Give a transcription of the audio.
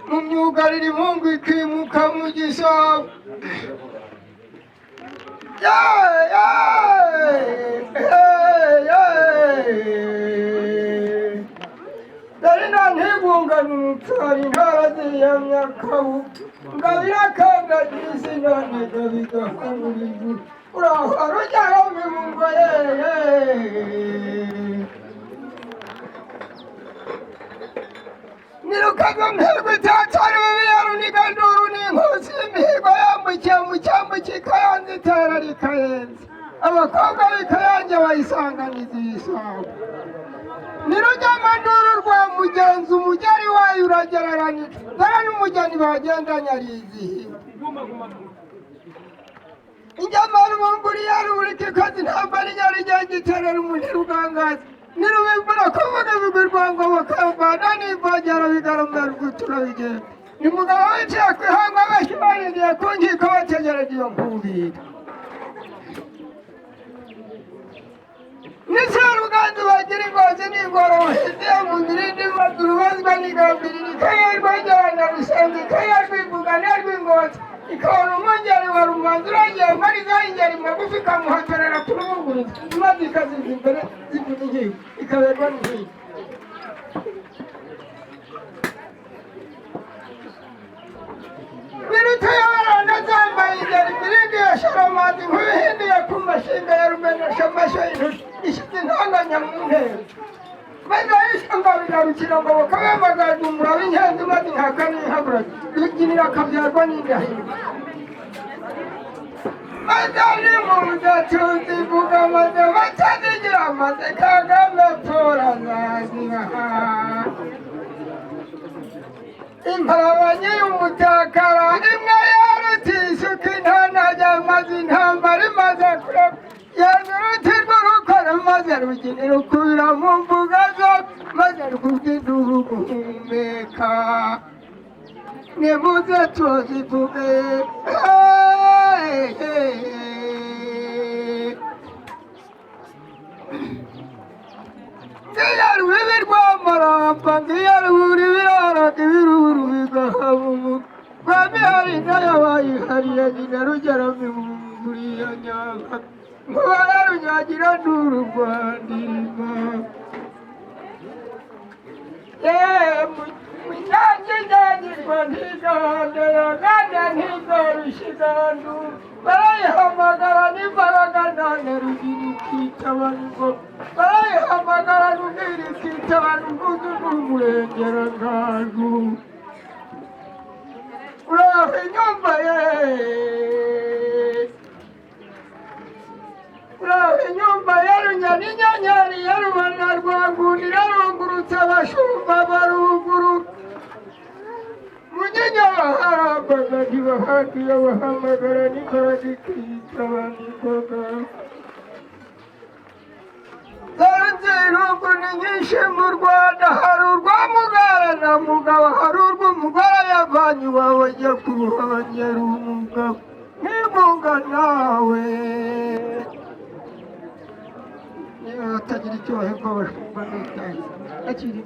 mu myugariro impungu ikimuka mu gisabo dore nta ntibungane umutwara intara ziyamyakabu ngabira akandagira izina ntega bigahanurira urahora ujyaho mibungo nirukaga ntego itatari bibiyaruniga nduru n'inkozi y'imihigo yambukiye mu cyambu kikayanza itera rikayenza abakobwa bikayange bayisanganiza ibisabo nirujyamanduru rwa mugenzi umugeri wayo uragereranira dore n'umugeni bagendanye arizihiwe injyamara umumburi yarurika ikazi ntambara inyarugenge iterera umuntu ugangaza nirubimbura kuvuga ibigwi rwango bakavana n'ivogera bigarumira urwutura bigenda ni mugabo wicaye ku ihanga bashimaniriye ku nkiko bategereje iyo nkubira n'isharuganzu bagira ingozi n'ingoro uhiziye mu mirindi maze urubazwa n'igambirira ikayarwangerana rusenga ikayarwivuga n'arw'ingozi ikabona umwongeri wa rumanzi uragiye mariza ingeri magufi ikamuhatorera ku rubuguriza maze ikaziza imbere zivuga inkiko ikaberwa n'inkiko biruteye abaranda zambaye ingeri imirindi ya sharamazi nk'ibihindiye ku mashinga ya rumenesha amashyo y'intoki ishyize intanganya mu ntera maze ayishyamba bigarukira ngo bakabamagaza umuraba ingenzi maze inkaka n'ihaburaga ruginira akabyarwa n'indahiro maze ari mu budatuzi ivuga maze batazigira maze kagame tora zazibaha imparabanyi y'umutakara imwe yarutisuka intanajya maze intambara imaze kureba yarurutirwa rukora maze ruginira ukubira mu mbuga zo maze rwubwiduhu guhumeka nimuze tuzivuge ngiyo rubibi rw'amaramba ngiyo rubura ibiraraga ibiruru bigahabumu rwa mihari nayo bayihariye nyina rugera mibunguriya nyanga nkuba yarunyagira nduru rwandirima munyange njyagirwa ntigandera ganda ntigorushigandu barayihamagara n'imbaraga nane rugira ikitaba n'ingoma barayihamagara rugira ikitaba n'inguzu n'umurengera ngandu uraho inyumba uraho inyumba yarunyana inyenyeri ya rubona rwangundi irarungurutse abashumba baruguru munyinya baharambaga ntibahatiye bahamagara n'imbaraga ikitaba n'ingoga dore nzirungu ni nyinshi mu Rwanda hari urwa Mugara na Mugabo hari urw'umugore yavanye iwawe ajya kuruhongera umugabo ntimunga nawe niba batagira icyo bahemba bashumba n'itazi akiri